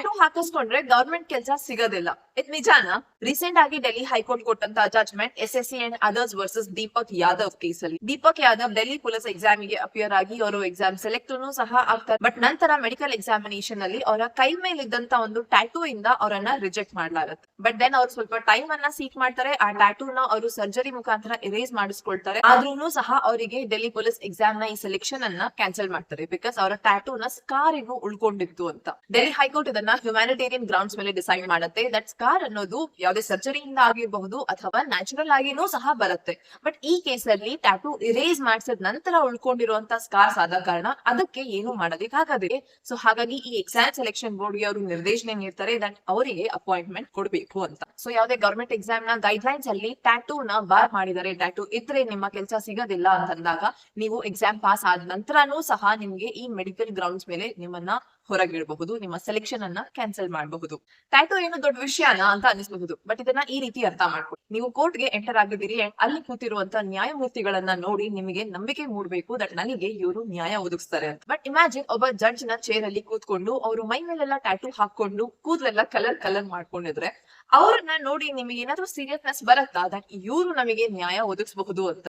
Tattoo ಹಾಕಿಸ್ಕೊಂಡ್ರೆ government ಕೆಲಸ ಸಿಗೋದಿಲ್ಲ. ಇದ್ ನಿಜಾನಾ? ರೀಸೆಂಟ್ ಆಗಿ ಡೆಲ್ಲಿ ಹೈಕೋರ್ಟ್ ಕೊಟ್ಟಂತ judgment SSC and others versus Deepak Yadav case ಅಲ್ಲಿ. ದೀಪಕ್ ಯಾದವ್ ಡೆಲ್ಲಿ ಪೊಲೀಸ್ ಎಕ್ಸಾಮ್ ಗೆ ಅಪಿಯರ್ ಆಗಿ ಅವರು ಎಕ್ಸಾಮ್ ಸೆಲೆಕ್ಟ್ ಸಹ ಆಗ್ತಾರೆ. ಬಟ್ ನಂತರ ಮೆಡಿಕಲ್ ಎಕ್ಸಾಮಿನೇಷನ್ ಅಲ್ಲಿ ಅವರ ಕೈ ಮೇಲೆ ಇದ್ದಂತ ಒಂದು ಟ್ಯಾಟೂ ಇಂದ ಅವರನ್ನ ರಿಜೆಕ್ಟ್ ಮಾಡಲಾಗುತ್ತೆ. ಬಟ್ ದೆನ್ ಅವ್ರು ಸ್ವಲ್ಪ ಟೈಮ್ ಅನ್ನ ಸೀಕ್ ಮಾಡ್ತಾರೆ. ಆ ಟ್ಯಾಟೂ ನ ಅವರು ಸರ್ಜರಿ ಮುಖಾಂತರ ಎರೇಸ್ ಮಾಡಿಸ್ಕೊಳ್ತಾರೆ. ಆದ್ರೂ ಸಹ ಅವರಿಗೆ ಡೆಲ್ಲಿ ಪೊಲೀಸ್ ಎಕ್ಸಾಮ್ ನ ಈ ಸೆಲೆಕ್ಷನ್ ಅನ್ನ ಕ್ಯಾನ್ಸಲ್ ಮಾಡ್ತಾರೆ. ಬಿಕಾಸ್ ಅವರ ಟ್ಯಾಟೂ ನ ಸ್ಕಾರ್ ಇನ್ನು ಉಳ್ಕೊಂಡಿತ್ತು ಅಂತ. ಡೆಲ್ಲಿ ಹೈಕೋರ್ಟ್ ಇದನ್ನ ಹ್ಯುಮ್ಯಾನಿಟೇರಿಯನ್ ಗ್ರೌಂಡ್ಸ್ ಮೇಲೆ ಡಿಸೈಡ್ ಮಾಡುತ್ತೆ. ದಟ್ ಸ್ಕಾರ್ ಅನ್ನೋದು ಯಾವುದೇ ಸರ್ಜರಿಯಿಂದ ಆಗಿರಬಹುದು ಅಥವಾ ನ್ಯಾಚುರಲ್ ಆಗಿನೂ ಸಹ ಬರುತ್ತೆ. ಬಟ್ ಈ ಕೇಸ್ ಅಲ್ಲಿ ಟ್ಯಾಟೂ ಇರೇಸ್ ಮಾಡಿಸಿದ ನಂತರ ಉಳ್ಕೊಂಡಿರುವಂತ ಸ್ಕಾರ್ಸ್ ಆದ ಕಾರಣ ಅದಕ್ಕೆ ಏನು ಮಾಡೋದಕ್ಕಾಗದೆ. ಸೊ ಹಾಗಾಗಿ ಈ ಎಕ್ಸಾಮ್ ಸೆಲೆಕ್ಷನ್ ಬೋರ್ಡ್ ಗೆ ಅವರು ನಿರ್ದೇಶನ ನೀಡ್ತಾರೆ ದಟ್ ಅವರಿಗೆ ಅಪಾಯಿಂಟ್ಮೆಂಟ್ ಕೊಡಬೇಕು ಅಂತ. ಸೊ ಯಾವುದೇ ಗವರ್ಮೆಂಟ್ ಎಕ್ಸಾಮ್ ನ ಗೈಡ್ ಲೈನ್ಸ್ ಅಲ್ಲಿ ಟ್ಯಾಟೂ ನ ಬಾರ್ ಮಾಡಿದರೆ, ಟ್ಯಾಟೂ ಇದ್ರೆ ನಿಮ್ಮ ಕೆಲಸ ಸಿಗೋದಿಲ್ಲ ಅಂತಂದಾಗ ನೀವು ಎಕ್ಸಾಮ್ ಪಾಸ್ ಆದ ನಂತರನೂ ಸಹ ನಿಮ್ಗೆ ಈ ಮೆಡಿಕಲ್ ಗ್ರೌಂಡ್ಸ್ ಮೇಲೆ ನಿಮ್ಮನ್ನ ಹೊರಗಿಡಬಹುದು, ನಿಮ್ಮ ಸೆಲೆಕ್ಷನ್ ಅನ್ನ ಕ್ಯಾನ್ಸಲ್ ಮಾಡಬಹುದು. ಟ್ಯಾಟೂ ಏನು ದೊಡ್ಡ ವಿಷಯನಾ ಅಂತ ಅನಿಸಬಹುದು. ಬಟ್ ಇದನ್ನ ಈ ರೀತಿ ಅರ್ಥ ಮಾಡ್ಕೊಳ್ಳಿ. ನೀವು ಕೋರ್ಟ್ ಗೆ ಎಂಟರ್ ಆಗಿದ್ದೀರಿ, ಅಲ್ಲಿ ಕೂತಿರುವಂತ ನ್ಯಾಯಮೂರ್ತಿಗಳನ್ನ ನೋಡಿ ನಿಮಗೆ ನಂಬಿಕೆ ಮೂಡಬೇಕು ದಟ್ ನನಗೆ ಇವರು ನ್ಯಾಯ ಒದಗಿಸ್ತಾರೆ ಅಂತ. ಬಟ್ ಇಮ್ಯಾಜಿನ್ ಒಬ್ಬ ಜಡ್ಜ್ ನ ಚೇರ್ ಅಲ್ಲಿ ಕೂತ್ಕೊಂಡು ಅವರು ಮೈ ಮೇಲೆಲ್ಲ ಟ್ಯಾಟೂ ಹಾಕೊಂಡು ಕೂದಲೆಲ್ಲ ಕಲರ್ ಮಾಡ್ಕೊಂಡಿದ್ರೆ ಅವ್ರನ್ನ ನೋಡಿ ನಿಮಗೆ ಏನಾದ್ರೂ ಸೀರಿಯಸ್ನೆಸ್ ಬರುತ್ತಾ ದಟ್ ಇವರು ನಮಗೆ ನ್ಯಾಯ ಒದಗಿಸಬಹುದು ಅಂತ.